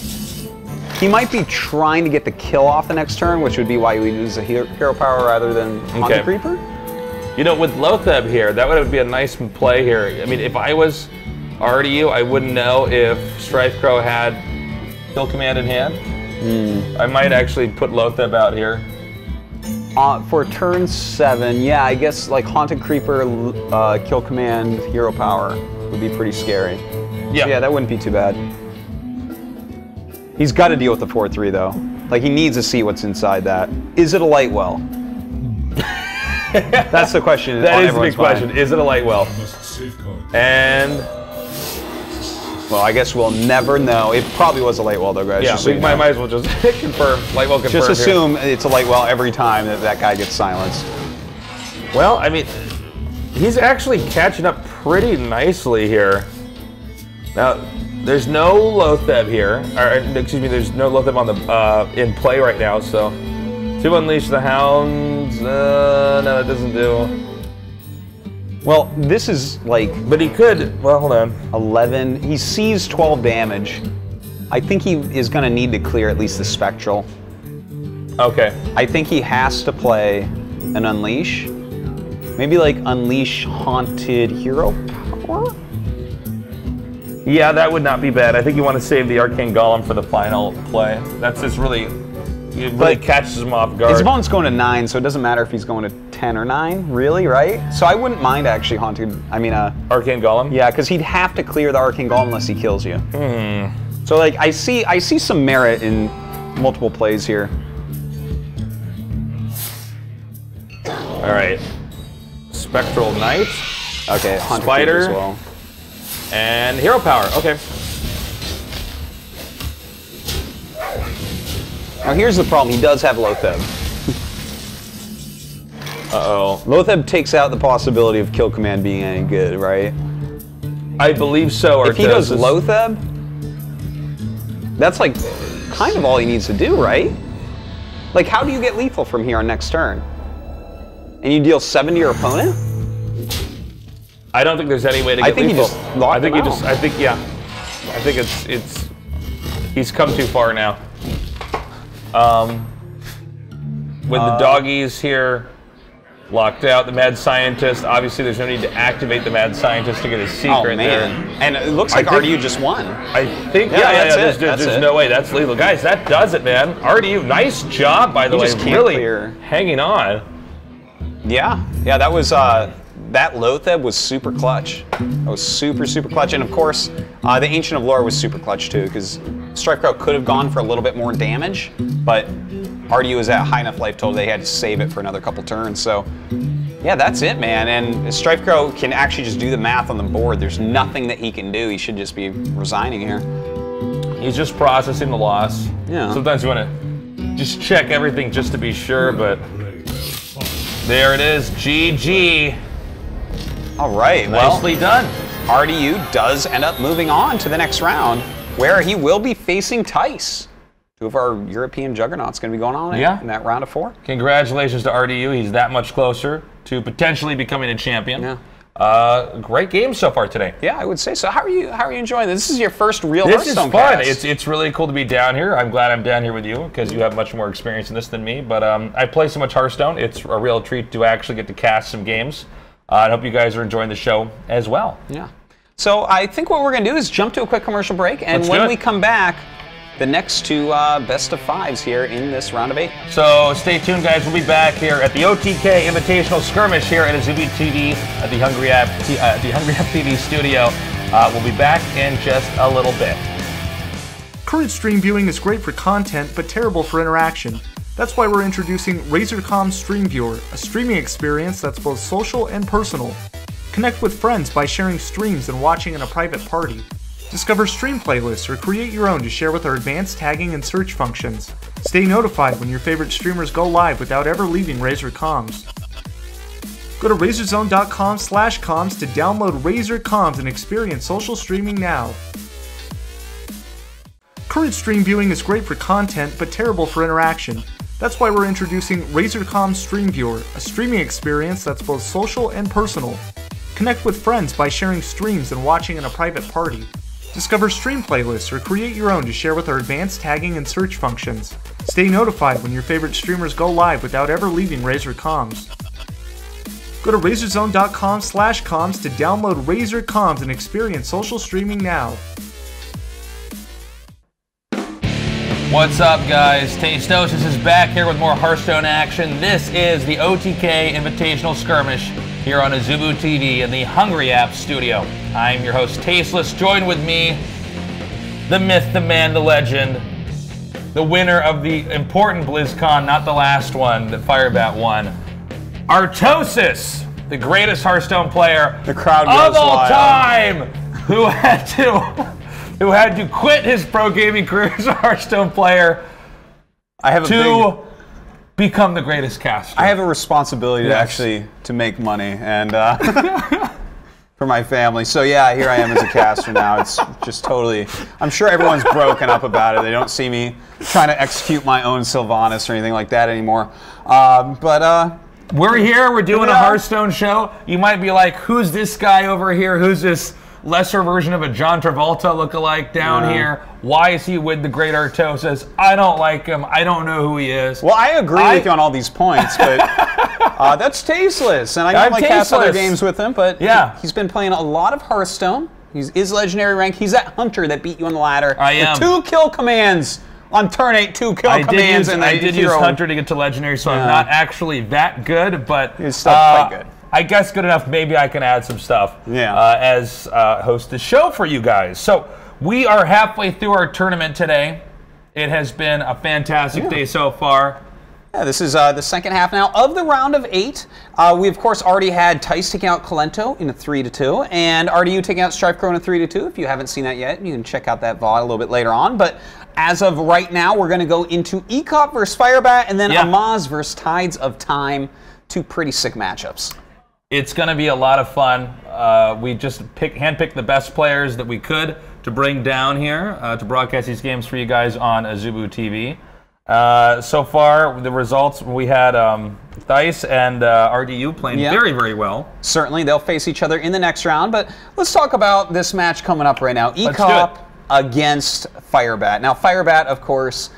he might be trying to get the kill off the next turn, which would be why he would use a hero power rather than Haunted Creeper. You know, with Lotheb here, that would be a nice play here. I mean, if I was RDU, I wouldn't know if StrifeCro had kill command in hand. I might actually put Lotheb out here. For turn 7, yeah, I guess like Haunted Creeper, kill command, hero power would be pretty scary. Yeah. So yeah, that wouldn't be too bad. He's got to deal with the 4/3 though. Like he needs to see what's inside that. Is it a light well? That's the question. That is the big question. Is it a light well? And well, I guess we'll never know. It probably was a light well though, guys. Yeah, we might as well just confirm. Light well confirmed. Just assume it's a light well every time that guy gets silenced. Well, I mean, he's actually catching up pretty nicely here. Now, there's no Lotheb here, or excuse me, there's no Lotheb on the in play right now. So, to Unleash the Hounds, no, that doesn't do. Well, this is like. But he could. Well, hold on. 11. He sees 12 damage. I think he is going to need to clear at least the Spectral. Okay. I think he has to play an Unleash. Maybe like Unleash Haunted Hero Power? Yeah, that would not be bad. I think you want to save the Arcane Golem for the final play. That's just really, it really catches him off guard. His opponent's going to 9, so it doesn't matter if he's going to 10 or 9, really, right? So I wouldn't mind actually Arcane Golem? Yeah, because he'd have to clear the Arcane Golem unless he kills you. So like, I see some merit in multiple plays here. All right. Spectral Knight. Okay, Spider as well. And hero power. Okay. Now here's the problem. He does have Lotheb. Uh-oh. Lotheb takes out the possibility of kill command being any good, right? I believe so. If he does Lotheb, that's like kind of all he needs to do, right? Like, how do you get lethal from here on next turn? And you deal 7 to your opponent? I don't think there's any way to get lethal. I think he just locked him out. I think it's he's come too far now. With the doggies here. locked out. The Mad Scientist, obviously there's no need to activate the Mad Scientist to get his secret there. And it looks like RDU just won. I think, there's no way that's lethal. Guys, that does it, man. RDU, nice job, by the way. Really hanging on. Yeah, that was, that Lotheb was super clutch. That was super, super clutch. And of course, the Ancient of Lore was super clutch too, because StrifeCro could have gone for a little bit more damage, but RDU was at high enough life total they had to save it for another couple turns. So, yeah, that's it, man. And StrifeCro can actually just do the math on the board. There's nothing that he can do. He should just be resigning here. He's just processing the loss. Yeah. Sometimes you want to just check everything just to be sure, but there it is. GG. All right, Nicely done. RDU does end up moving on to the next round, where he will be facing Tice. Two of our European juggernauts going to be going on in that round of 4. Congratulations to RDU. He's that much closer to potentially becoming a champion. Yeah. Great game so far today. Yeah, I would say so. How are you enjoying this? This is your first real This Hearthstone is fun. cast. It's really cool to be down here. I'm glad I'm down here with you because you have much more experience in this than me. But I play so much Hearthstone. It's a real treat to actually get to cast some games. I hope you guys are enjoying the show as well. Yeah. So I think what we're going to do is jump to a quick commercial break, and when we come back, the next 2 best of 5s here in this round of 8. So stay tuned, guys. We'll be back here at the OTK Invitational Skirmish here at Azubu TV at the Hungry App TV studio. We'll be back in just a little bit. Current stream viewing is great for content, but terrible for interaction. That's why we're introducing RazorCom Stream Viewer, a streaming experience that's both social and personal. Connect with friends by sharing streams and watching in a private party. Discover stream playlists or create your own to share with our advanced tagging and search functions. Stay notified when your favorite streamers go live without ever leaving Razor Comms. Go to RazorZone.com/comms to download Razor Comms and experience social streaming now. Current stream viewing is great for content, but terrible for interaction. That's why we're introducing RazorCom Stream Viewer, a streaming experience that's both social and personal. Connect with friends by sharing streams and watching in a private party. Discover stream playlists or create your own to share with our advanced tagging and search functions. Stay notified when your favorite streamers go live without ever leaving Razor Comms. Go to RazorZone.com/comms to download Razor Comms and experience social streaming now. What's up, guys? Tastosis is back here with more Hearthstone action. This is the OTK Invitational Skirmish here on Azubu TV in the Hungry App studio. I'm your host, Tasteless. Joined with me, the myth, the man, the legend, the winner of the important BlizzCon, not the last one that Firebat won, Artosis, the greatest Hearthstone player The crowd of goes all wild. time, who had to quit his pro gaming career as a Hearthstone player to become the greatest caster. I have a responsibility to make money and for my family. So yeah, here I am as a caster now. It's just totally. I'm sure everyone's broken up about it. They don't see me trying to execute my own Sylvanas or anything like that anymore. We're here. We're doing a Hearthstone show. You might be like, "Who's this guy over here? Who's this lesser version of a John Travolta lookalike down here? Why is he with the great Artosis? I don't like him. I don't know who he is." Well, I agree with you on all these points, but that's Tasteless, and I normally cast other games with him, but he's been playing a lot of Hearthstone. He's legendary rank. He's that hunter that beat you on the ladder. I am. 2 kill commands on turn 8, 2 kill commands. I did use hunter to get to legendary, so I'm not actually that good, but he's still quite good. I guess good enough. Maybe I can add some stuff as host the show for you guys. So we are halfway through our tournament today. It has been a fantastic day so far. Yeah, this is the second half now of the round of 8. We, of course, already had Tice taking out Kalento in a 3-2, and RDU taking out StrifeCro in a 3-2. If you haven't seen that yet, you can check out that VOD a little bit later on. But as of right now, we're going to go into Ecop versus Firebat, and then Amaz versus Tides of Time. 2 pretty sick matchups. It's going to be a lot of fun. We just handpicked the best players that we could to bring down here to broadcast these games for you guys on Azubu TV. So far, the results, we had Dice and RDU playing very, very well. Certainly, they'll face each other in the next round, but let's talk about this match coming up right now. Ecop against Firebat. Now, Firebat, of course,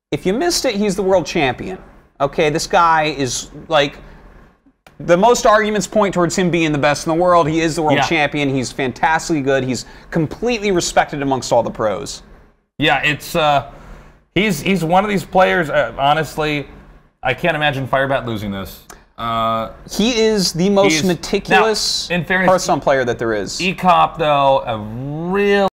if you missed it, he's the world champion. Okay, this guy is like the most arguments point towards him being the best in the world. He is the world champion. He's fantastically good. He's completely respected amongst all the pros. Yeah, it's he's one of these players. Honestly, I can't imagine Firebat losing this. He is the most meticulous now, in fairness, Hearthstone player that there is. ECOP, though, a real